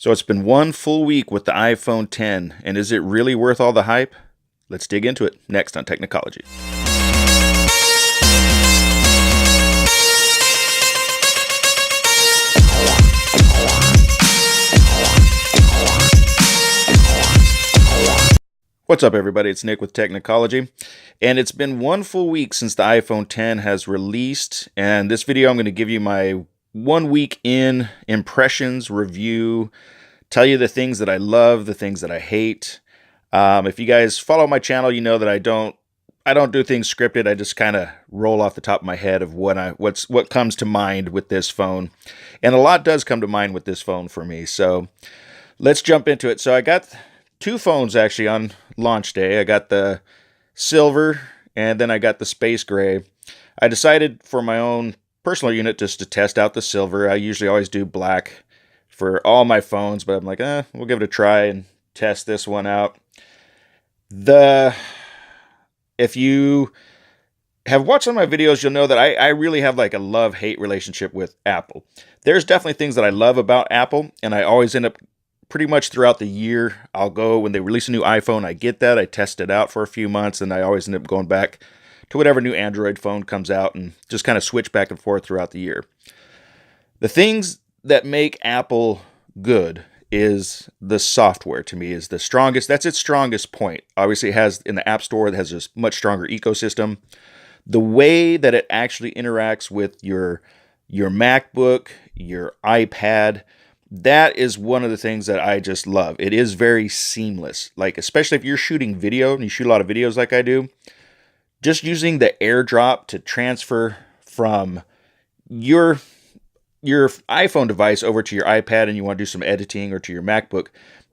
So it's been one full week with the iPhone 10, and is it really worth all the hype? Let's dig into it next on Technology. What's up, everybody? It's Nick with Technology, and it's been one full week since the iPhone 10 has released, and this video I'm going to give you my 1 week in impressions review, tell you the things that I love, the things that I hate. If you guys follow my channel, you know that I don't do things scripted. I just kind of roll off the top of my head of what comes to mind with this phone, and a lot does come to mind with this phone for me. So let's jump into it. So I got two phones actually on launch day. I got the silver and then I got the space gray. I decided for my own personal unit just to test out the silver. I usually always do black for all my phones, but I'm like, we'll give it a try and test this one out. If you have watched some of my videos, you'll know that I really have like a love-hate relationship with Apple. There's definitely things that I love about Apple, and I always end up pretty much throughout the year, I'll go when they release a new iPhone, I get that, I test it out for a few months, and I always end up going back to whatever new Android phone comes out and just kind of switch back and forth throughout the year. The things that make Apple good is the software, to me, is the strongest. That's its strongest point. Obviously, it has in the App Store, it has a much stronger ecosystem. The way that it actually interacts with your MacBook, your iPad, that is one of the things that I just love. It is very seamless. Like, especially if you're shooting video and you shoot a lot of videos like I do, just using the AirDrop to transfer from your iPhone device over to your iPad and you want to do some editing, or to your MacBook,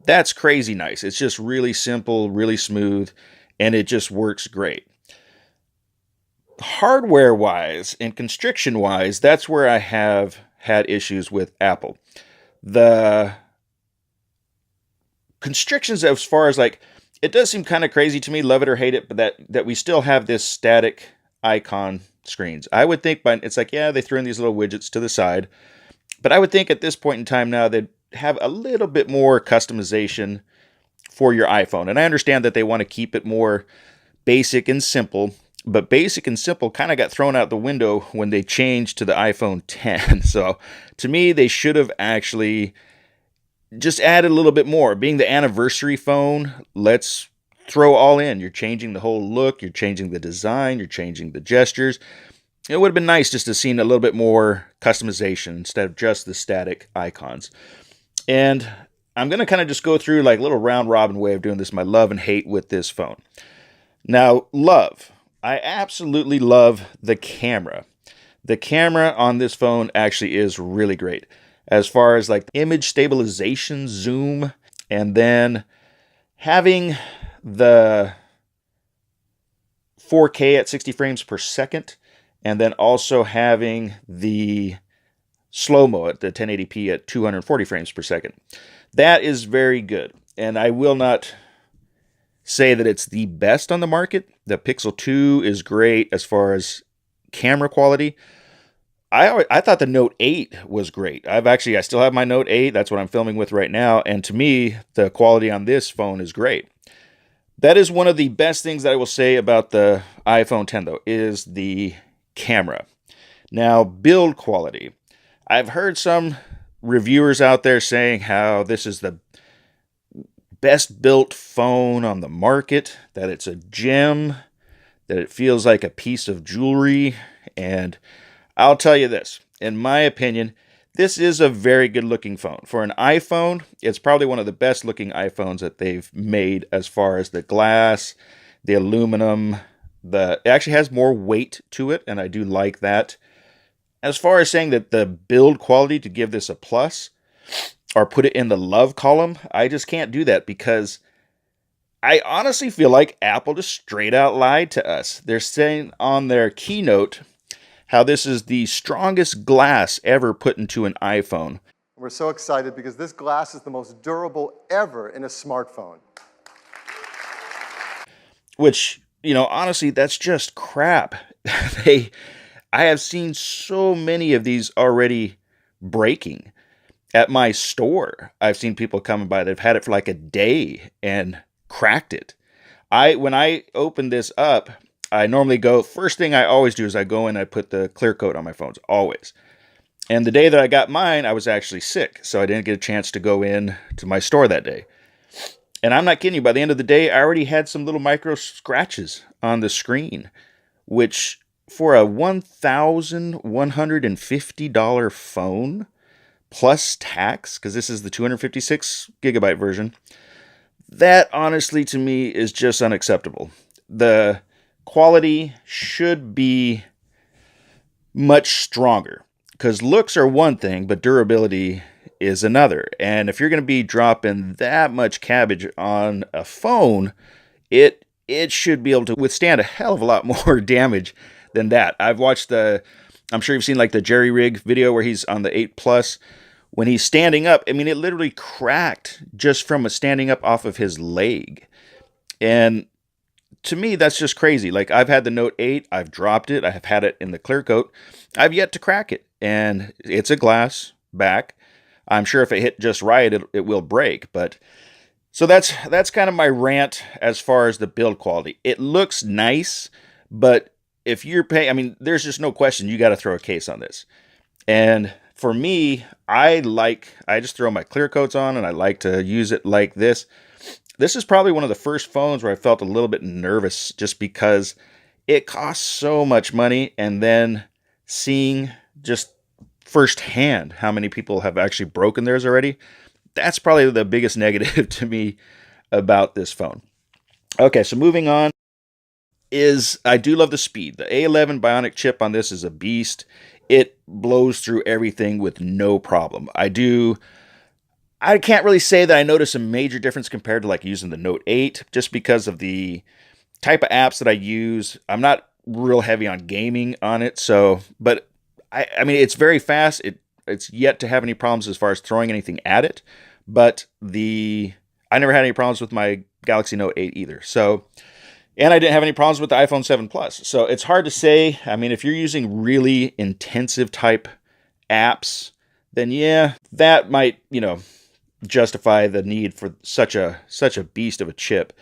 that's crazy nice. It's just really simple, really smooth, and it just works great. Hardware-wise and constriction-wise, that's where I have had issues with Apple. The constrictions, as far as like, it does seem kind of crazy to me, love it or hate it, but that we still have this static icon screens. I would think it's like, yeah, they threw in these little widgets to the side, but I would think at this point in time now they'd have a little bit more customization for your iPhone. And I understand that they want to keep it more basic and simple, but basic and simple kind of got thrown out the window when they changed to the iPhone 10. So to me, they should have actually just added a little bit more. Being the anniversary phone, let's throw all in. You're changing the whole look, you're changing the design, you're changing the gestures. It would have been nice just to see a little bit more customization instead of just the static icons. And I'm going to kind of just go through like a little round robin way of doing this, my love and hate with this phone. Now, love. I absolutely love the camera. The camera on this phone actually is really great. As far as like image stabilization, zoom, and then having the 4K at 60 frames per second, and then also having the slow-mo at the 1080p at 240 frames per second. That is very good. And I will not say that it's the best on the market. The Pixel 2 is great as far as camera quality. I thought the Note 8 was great. I still have my Note 8. That's what I'm filming with right now. And to me, the quality on this phone is great. That is one of the best things that I will say about the iPhone 10, though, is the camera. Now, build quality. I've heard some reviewers out there saying how this is the best built phone on the market, that it's a gem, that it feels like a piece of jewelry. And I'll tell you this, in my opinion, this is a very good looking phone. For an iPhone, it's probably one of the best looking iPhones that they've made, as far as the glass, the aluminum. It actually has more weight to it, and I do like that. As far as saying that the build quality to give this a plus, or put it in the love column, I just can't do that, because I honestly feel like Apple just straight out lied to us. They're saying on their keynote how this is the strongest glass ever put into an iPhone. We're so excited because this glass is the most durable ever in a smartphone. Which, honestly, that's just crap. I have seen so many of these already breaking. At my store, I've seen people coming by that have had it for like a day and cracked it. When I open this up, I normally go, first thing I always do is I go in and I put the clear coat on my phones, always. And the day that I got mine, I was actually sick, so I didn't get a chance to go in to my store that day. And I'm not kidding you, by the end of the day, I already had some little micro scratches on the screen, which for a $1,150 phone plus tax, because this is the 256 gigabyte version, that honestly to me is just unacceptable. The quality should be much stronger, because looks are one thing, but durability is another. And if you're going to be dropping that much cabbage on a phone, it should be able to withstand a hell of a lot more damage than that. I'm sure you've seen like the jerry rig video where he's on the 8 Plus. When he's standing up, I mean, it literally cracked just from standing up off of his leg. And to me, that's just crazy. Like, I've had the Note 8, I've dropped it, I have had it in the clear coat, I've yet to crack it. And it's a glass back. I'm sure if it hit just right, it will break. But so that's kind of my rant as far as the build quality. It looks nice, but if you're paying, I mean, there's just no question you got to throw a case on this. And for me, I just throw my clear coats on and I like to use it like this. This is probably one of the first phones where I felt a little bit nervous just because it costs so much money, and then seeing just firsthand how many people have actually broken theirs already, that's probably the biggest negative to me about this phone. Okay, so moving on I do love the speed. The A11 Bionic chip on this is a beast. It blows through everything with no problem. I can't really say that I notice a major difference compared to like using the Note 8, just because of the type of apps that I use. I'm not real heavy on gaming on it, but I mean, it's very fast. It's yet to have any problems as far as throwing anything at it, but I never had any problems with my Galaxy Note 8 either. So, and I didn't have any problems with the iPhone 7 Plus. So it's hard to say. I mean, if you're using really intensive type apps, then yeah, that might, justify the need for such a beast of a chip.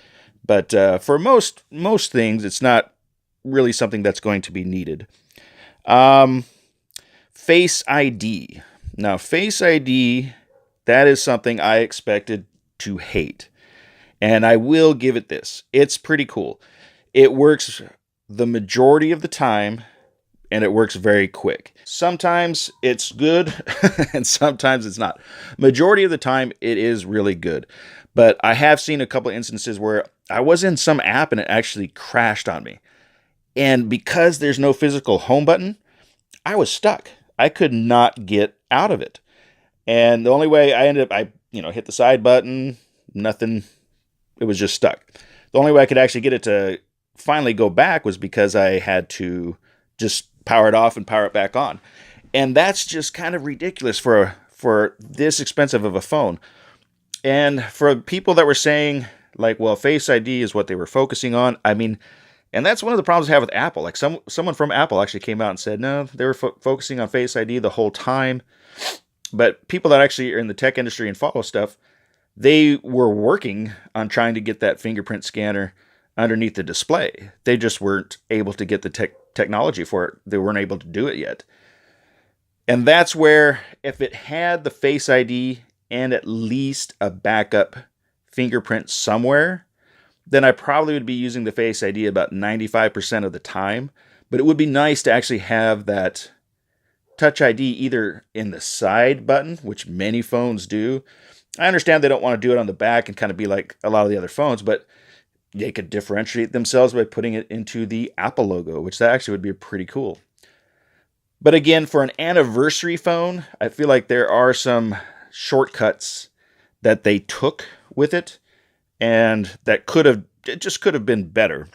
But for most things, it's not really something that's going to be needed. Face ID. Now, Face ID, that is something I expected to hate. And I will give it this. It's pretty cool. It works the majority of the time, and it works very quick. Sometimes it's good, and sometimes it's not. Majority of the time, it is really good. But I have seen a couple of instances where I was in some app and it actually crashed on me. And because there's no physical home button, I was stuck. I could not get out of it. And the only way I hit the side button, nothing. It was just stuck. The only way I could actually get it to finally go back was because I had to just power it off and power it back on. And that's just kind of ridiculous for this expensive of a phone. And for people that were saying, like, well, Face ID is what they were focusing on, I mean, and that's one of the problems I have with Apple. Like, someone from Apple actually came out and said, no, they were focusing on Face ID the whole time. But people that actually are in the tech industry and follow stuff, they were working on trying to get that fingerprint scanner underneath the display. They just weren't able to get the technology for it. They weren't able to do it yet. And that's where, if it had the Face ID and at least a backup fingerprint somewhere, then I probably would be using the Face ID about 95% of the time. But it would be nice to actually have that Touch ID either in the side button, which many phones do. I understand they don't want to do it on the back and kind of be like a lot of the other phones, but they could differentiate themselves by putting it into the Apple logo, which that actually would be pretty cool. But again, for an anniversary phone, I feel like there are some shortcuts that they took with it, and that just could have been better.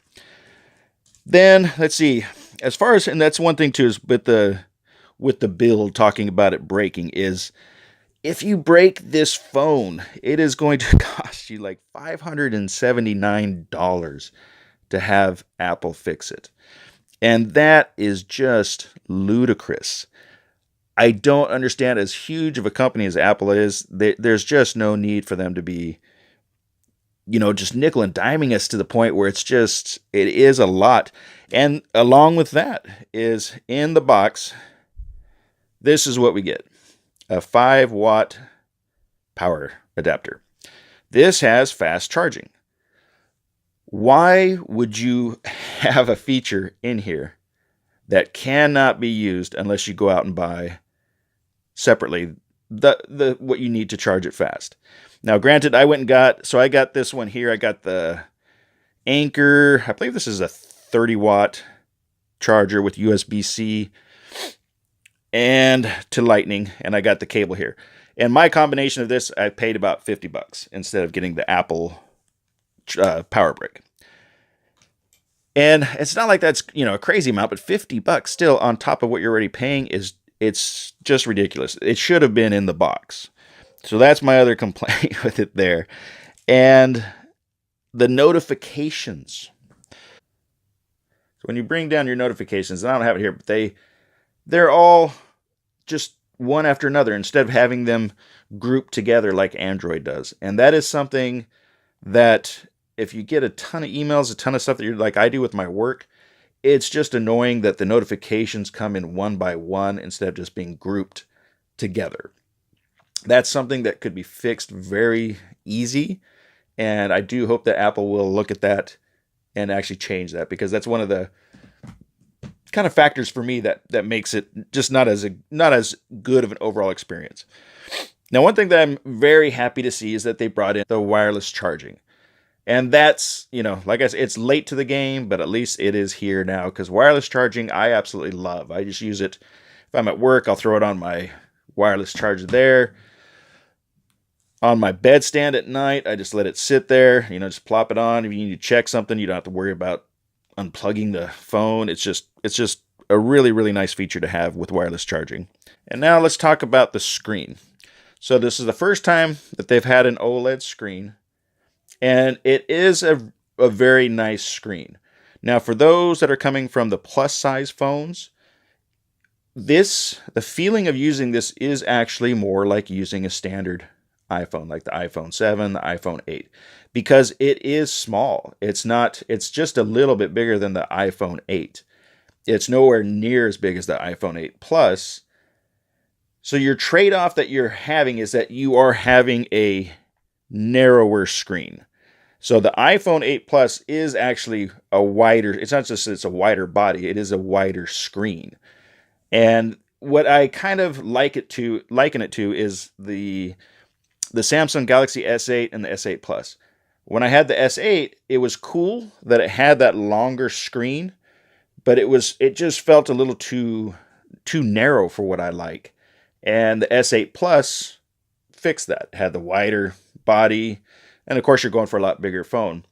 Then let's see, and that's one thing too, is with the build, talking about it breaking, is if you break this phone, it is going to cost you like $579 to have Apple fix it. And that is just ludicrous. I don't understand, as huge of a company as Apple is, there's just no need for them to be, just nickel and diming us to the point where it is a lot. And along with that is in the box, this is what we get: a 5-watt power adapter. This has fast charging. Why would you have a feature in here that cannot be used unless you go out and buy separately the what you need to charge it fast? Now, granted, I got this one here. I got the Anchor. I believe this is a 30-watt charger with USB-C and to Lightning, and I got the cable here. And my combination of this, I paid about $50 instead of getting the Apple power brick. And it's not like that's, a crazy amount, but $50 still on top of what you're already paying it's just ridiculous. It should have been in the box. So that's my other complaint with it there. And the notifications. So when you bring down your notifications, and I don't have it here, but they're all just one after another instead of having them grouped together like Android does. And that is something that if you get a ton of emails, a ton of stuff that you're like I do with my work, it's just annoying that the notifications come in one by one instead of just being grouped together. That's something that could be fixed very easy. And I do hope that Apple will look at that and actually change that, because that's one of the kind of factors for me that makes it just not as good of an overall experience. Now, one thing that I'm very happy to see is that they brought in the wireless charging. And that's, like I said, it's late to the game, but at least it is here now, because wireless charging I absolutely love. I just use it. If I'm at work, I'll throw it on my wireless charger there. On my bedstand at night, I just let it sit there, just plop it on. If you need to check something, you don't have to worry about unplugging the phone. It's just a really, really nice feature to have with wireless charging. And now let's talk about the screen. So this is the first time that they've had an OLED screen, and it is a very nice screen. Now, for those that are coming from the plus size phones, the feeling of using this is actually more like using a standard iPhone, like the iPhone 7, the iPhone 8, because it is small. It's just a little bit bigger than the iPhone 8. It's nowhere near as big as the iPhone 8 Plus. So your trade-off that you're having is that you are having a narrower screen. So the iPhone 8 Plus is actually a wider, it's not just it's a wider body, it is a wider screen. And what I kind of liken it to is the Samsung Galaxy S8 and the S8 Plus. When I had the S8, it was cool that it had that longer screen, but it just felt a little too narrow for what I like. And the S8 Plus fixed that. It had the wider body, and of course you're going for a lot bigger phone.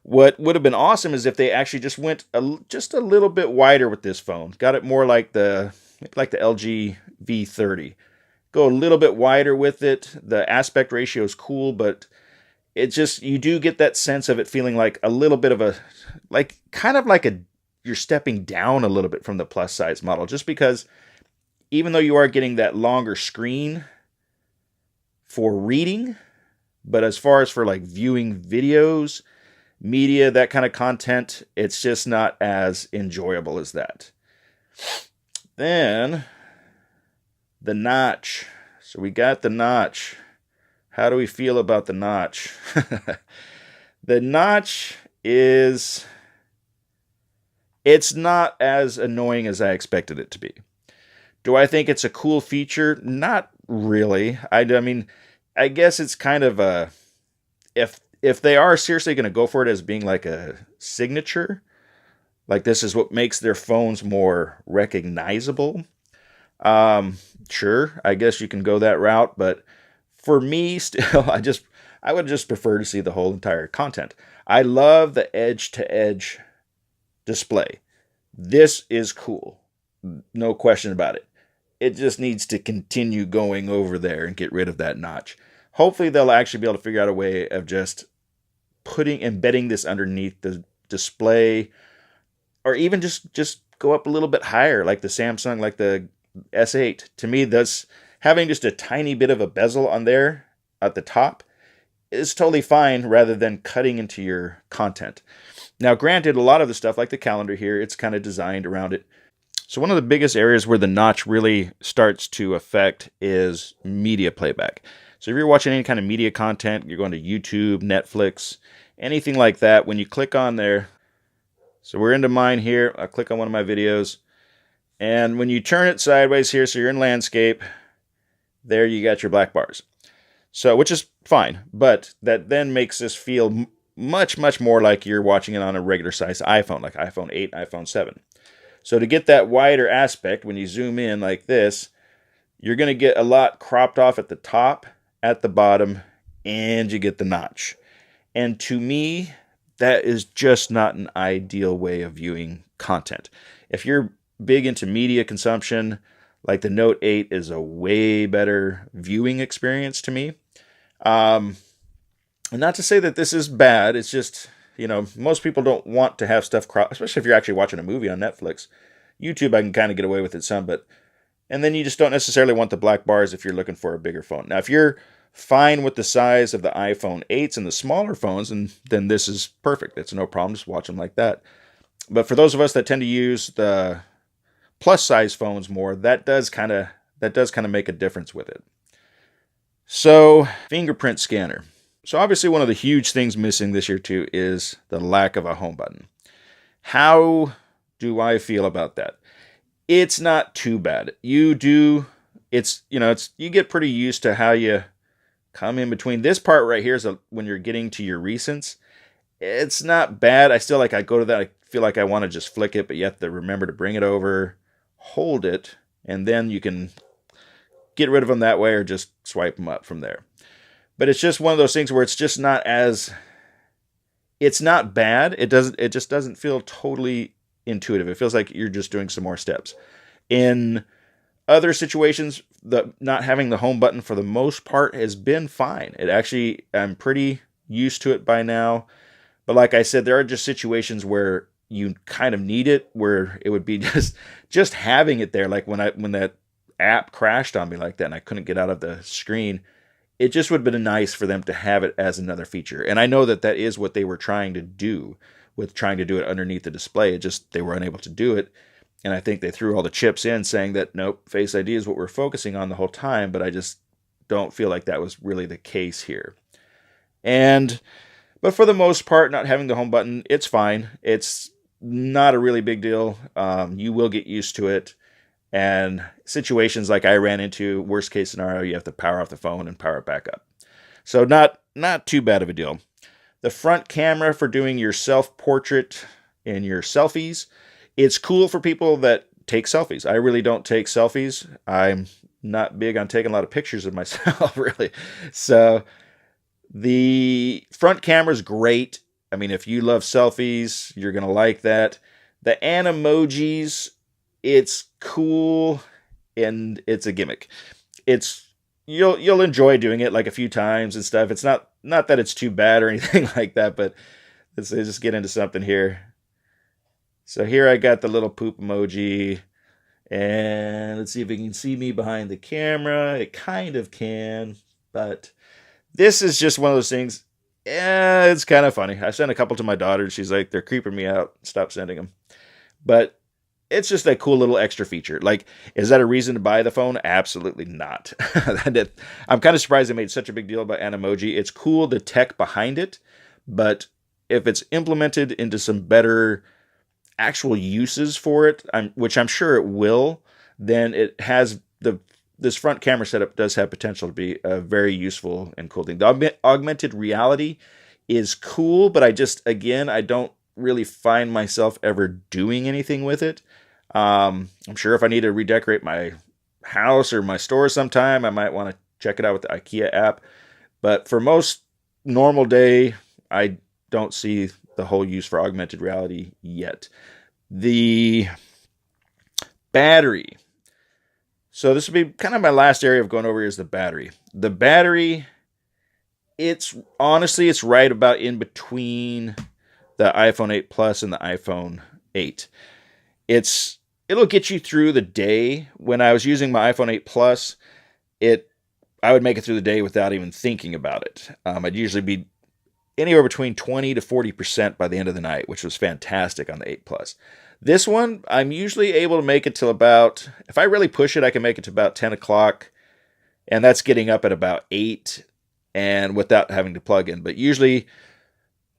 What would have been awesome is if they actually just went just a little bit wider with this phone. Got it more like the LG V30. Go a little bit wider with it. The aspect ratio is cool, but you do get that sense of it feeling like a little bit of you're stepping down a little bit from the plus size model, just because even though you are getting that longer screen for reading, but as far as for like viewing videos, media, that kind of content, it's just not as enjoyable as that. Then the notch. So we got the notch. How do we feel about the notch? The notch it's not as annoying as I expected it to be. Do I think it's a cool feature? Not really. I mean, I guess it's kind of a, if they are seriously going to go for it as being like a signature, like this is what makes their phones more recognizable, sure, I guess you can go that route. But for me, still, I would just prefer to see the whole entire content. I love the edge-to-edge display. This is cool. No question about it. It just needs to continue going over there and get rid of that notch. Hopefully they'll actually be able to figure out a way of just embedding this underneath the display, or even just go up a little bit higher, like the Samsung, like the S8. To me, that's having just a tiny bit of a bezel on there at the top is totally fine rather than cutting into your content. Now, granted, a lot of the stuff like the calendar here, it's kind of designed around it. So one of the biggest areas where the notch really starts to affect is media playback. So if you're watching any kind of media content, you're going to YouTube, Netflix, anything like that, when you click on there, so we're into mine here, I click on one of my videos, and when you turn it sideways here, so you're in landscape, there you got your black bars. So, which is fine, but that then makes this feel much, much more like you're watching it on a regular size iPhone, like iPhone 8, iPhone 7. So to get that wider aspect, when you zoom in like this, you're going to get a lot cropped off at the top, at the bottom, and you get the notch. And to me, that is just not an ideal way of viewing content. If you're big into media consumption, like the Note 8 is a way better viewing experience to me. And not to say that this is bad, it's just, most people don't want to have stuff cropped, especially if you're actually watching a movie on Netflix. YouTube, I can kind of get away with it some, and then you just don't necessarily want the black bars if you're looking for a bigger phone. Now, if you're fine with the size of the iPhone 8s and the smaller phones, and then this is perfect. It's no problem. Just watch them like that. But for those of us that tend to use the plus size phones more, that does kind of make a difference with it. So, fingerprint scanner. So obviously one of the huge things missing this year too is the lack of a home button. How do I feel about that? It's not too bad. You get pretty used to how you come in between. This part right here is when you're getting to your recents. It's not bad. I go to that. I feel like I want to just flick it, but you have to remember to bring it over, hold it, and then you can get rid of them that way or just swipe them up from there. But it's just one of those things where it's just not it's not bad. It just doesn't feel totally intuitive. It feels like you're just doing some more steps. In other situations, not having the home button for the most part has been fine. I'm pretty used to it by now. But like I said, there are just situations where you kind of need it, where it would be just having it there. Like when that app crashed on me like that and I couldn't get out of the screen, it just would have been nice for them to have it as another feature. And I know that is what they were trying to do with trying to do it underneath the display. They were unable to do it. And I think they threw all the chips in saying that, nope, Face ID is what we're focusing on the whole time. But I just don't feel like that was really the case here. But for the most part, not having the home button, it's fine. It's not a really big deal. You will get used to it. And situations like I ran into, worst case scenario, you have to power off the phone and power it back up. So not too bad of a deal. The front camera for doing your self-portrait and your selfies, it's cool for people that take selfies. I really don't take selfies. I'm not big on taking a lot of pictures of myself, really. So the front camera's great. I mean, if you love selfies, you're going to like that. The Animojis, it's cool and it's a gimmick. You'll enjoy doing it like a few times and stuff. It's not that it's too bad or anything like that, but let's just get into something here. So here I got the little poop emoji, and let's see if it can see me behind the camera. It kind of can, but this is just one of those things. Yeah, it's kind of funny. I sent a couple to my daughter. She's like, they're creeping me out. Stop sending them. But it's just a cool little extra feature. Like, is that a reason to buy the phone? Absolutely not. I'm kind of surprised they made such a big deal about Animoji. It's cool, the tech behind it, but if it's implemented into some better actual uses for it, which I'm sure it will, then it has this front camera setup does have potential to be a very useful and cool thing. The augmented reality is cool, but I don't really find myself ever doing anything with it. I'm sure if I need to redecorate my house or my store sometime, I might want to check it out with the IKEA app. But for most normal day, I don't see the whole use for augmented reality yet. The battery. So this will be kind of my last area of going over here is the battery. The battery, it's right about in between the iPhone 8 Plus and the iPhone 8. It's it'll get you through the day. When I was using my iPhone 8 Plus, it I would make it through the day without even thinking about it. I'd usually be anywhere between 20 to 40% by the end of the night, which was fantastic on the 8 Plus. This one, I'm usually able to make it till about, if I really push it, I can make it to about 10 o'clock, and that's getting up at about 8 and without having to plug in. But usually,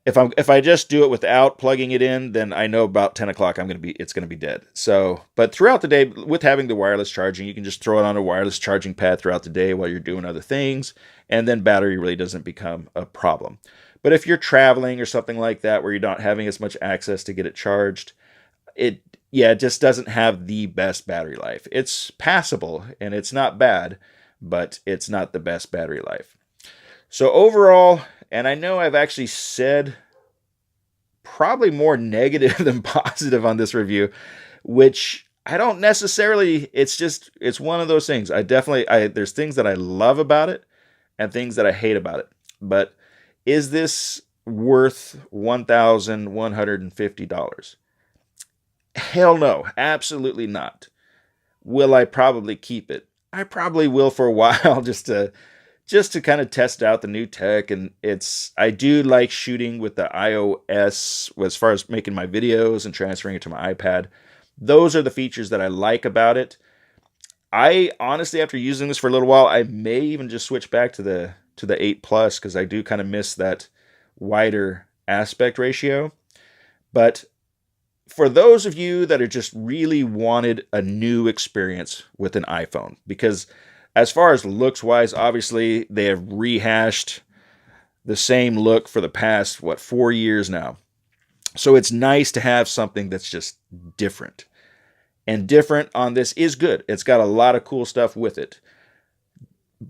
if I just do it without plugging it in, then I know about 10 o'clock it's gonna be dead. So, but throughout the day, with having the wireless charging, you can just throw it on a wireless charging pad throughout the day while you're doing other things, and then battery really doesn't become a problem. But if you're traveling or something like that where you're not having as much access to get it charged, it just doesn't have the best battery life. It's passable and it's not bad, but it's not the best battery life. So overall, and I know I've actually said probably more negative than positive on this review, which I don't necessarily, it's one of those things. There's things that I love about it and things that I hate about it. But is this worth $1,150? Hell no, absolutely not. Will I probably keep it? I probably will for a while just to kind of test out the new tech. And I do like shooting with the iOS as far as making my videos and transferring it to my iPad. Those are the features that I like about it. I honestly, after using this for a little while, I may even just switch back to the 8 Plus because I do kind of miss that wider aspect ratio. But for those of you that are just really wanted a new experience with an iPhone, because as far as looks wise, obviously they have rehashed the same look for the past, 4 years now. So it's nice to have something that's just different. And different on this is good. It's got a lot of cool stuff with it.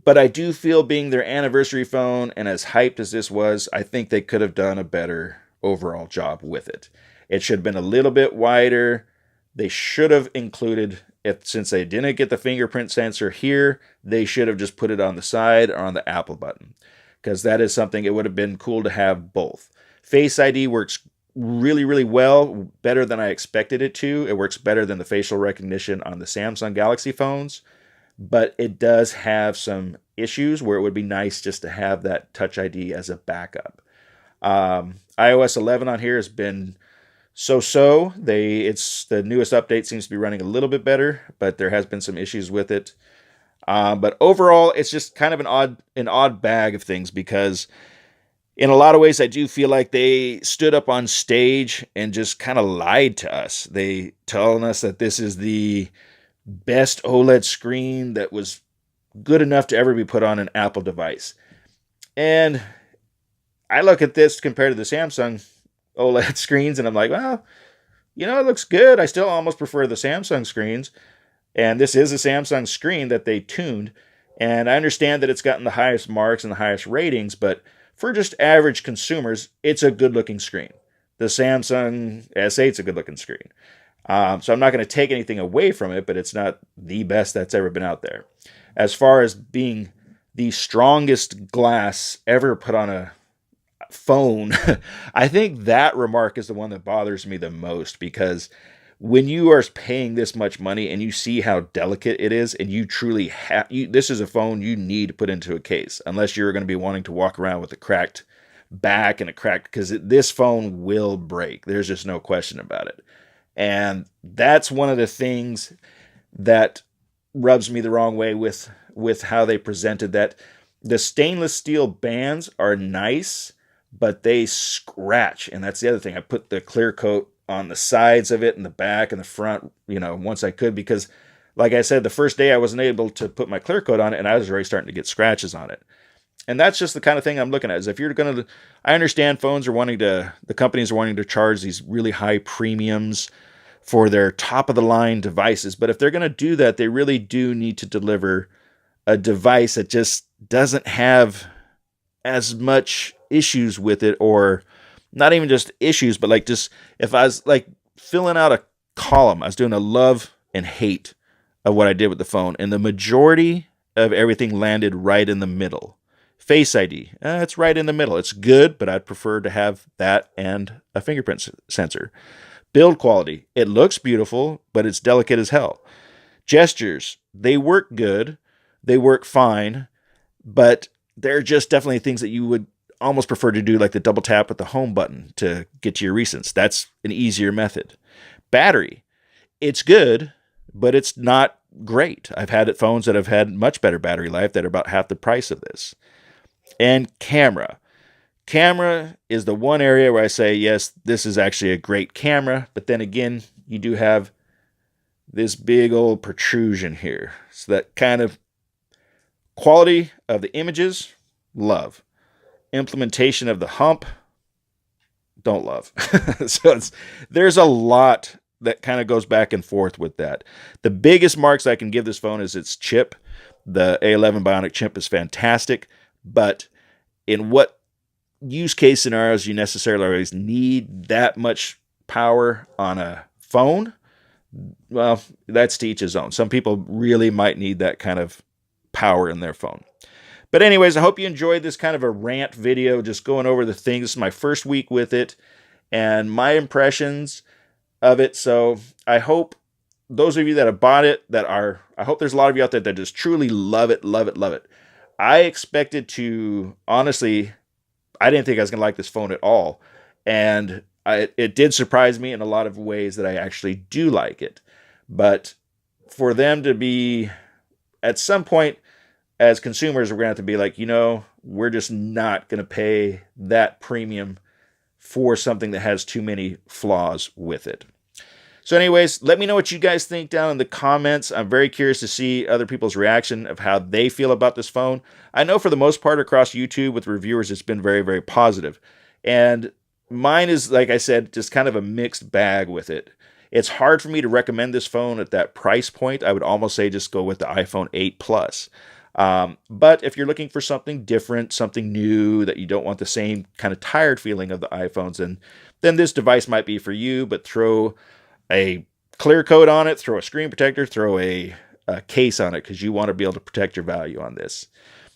But I do feel, being their anniversary phone and as hyped as this was, I think they could have done a better overall job with it. It should have been a little bit wider. They should have included, since they didn't get the fingerprint sensor here, they should have just put it on the side or on the Apple button, because that is something, it would have been cool to have both. Face ID works really, really well, better than I expected it to. It works better than the facial recognition on the Samsung Galaxy phones, but it does have some issues where it would be nice just to have that Touch ID as a backup. iOS 11 on here has been so-so. The newest update seems to be running a little bit better, but there has been some issues with it. But overall, it's just kind of an odd bag of things, because in a lot of ways, I do feel like they stood up on stage and just kind of lied to us. They telling us that this is the best OLED screen that was good enough to ever be put on an Apple device. And I look at this compared to the Samsung OLED screens, and I'm like, well, it looks good. I still almost prefer the Samsung screens. And this is a Samsung screen that they tuned. And I understand that it's gotten the highest marks and the highest ratings, but for just average consumers, it's a good-looking screen. The Samsung S8's a good-looking screen. So I'm not going to take anything away from it, but it's not the best that's ever been out there. As far as being the strongest glass ever put on a phone, I think that remark is the one that bothers me the most, because when you are paying this much money and you see how delicate it is, and you truly have, this is a phone you need to put into a case, unless you're going to be wanting to walk around with a cracked back and a cracked, because this phone will break. There's just no question about it. And that's one of the things that rubs me the wrong way with how they presented that. The stainless steel bands are nice, but they scratch. And that's the other thing. I put the clear coat on the sides of it and the back and the front, once I could, because like I said, the first day I wasn't able to put my clear coat on it, and I was already starting to get scratches on it. And that's just the kind of thing I'm looking at, is if you're going to, I understand the companies are wanting to charge these really high premiums for their top of the line devices. But if they're going to do that, they really do need to deliver a device that just doesn't have as much issues with it, or not even just issues, but like, just if I was like filling out a column, I was doing a love and hate of what I did with the phone, and the majority of everything landed right in the middle. Face ID, it's right in the middle. It's good, but I'd prefer to have that and a fingerprint sensor. Build quality, it looks beautiful, but it's delicate as hell. Gestures, they work good, they work fine, but they're just definitely things that you would almost prefer to do, like the double tap with the home button to get to your recents. That's an easier method. Battery, it's good, but it's not great. I've had phones that have had much better battery life that are about half the price of this. And camera. Camera is the one area where I say, yes, this is actually a great camera, but then again, you do have this big old protrusion here. So that kind of quality of the images, love. Implementation of the hump, don't love. So there's a lot that kind of goes back and forth with that. The biggest marks I can give this phone is its chip. The A11 Bionic chip is fantastic, but in what use case scenarios you necessarily always need that much power on a phone? Well, that's to each his own. Some people really might need that kind of power in their phone. But anyways, I hope you enjoyed this kind of a rant video, just going over the things. This is my first week with it and my impressions of it. So I hope those of you that have bought it, I hope there's a lot of you out there that just truly love it, love it, love it. I expected to, honestly, I didn't think I was going to like this phone at all. And it did surprise me in a lot of ways that I actually do like it. But for them to be, at some point, as consumers, we're going to have to be like, we're just not going to pay that premium for something that has too many flaws with it. So anyways, let me know what you guys think down in the comments. I'm very curious to see other people's reaction of how they feel about this phone. I know for the most part across YouTube with reviewers, it's been very, very positive. And mine is, like I said, just kind of a mixed bag with it. It's hard for me to recommend this phone at that price point. I would almost say just go with the iPhone 8 Plus. But if you're looking for something different, something new, that you don't want the same kind of tired feeling of the iPhones, then this device might be for you. But throw a clear coat on it, throw a screen protector, throw a case on it, because you want to be able to protect your value on this.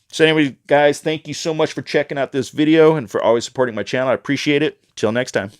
So anyway, guys, thank you so much for checking out this video and for always supporting my channel. I appreciate it. Till next time.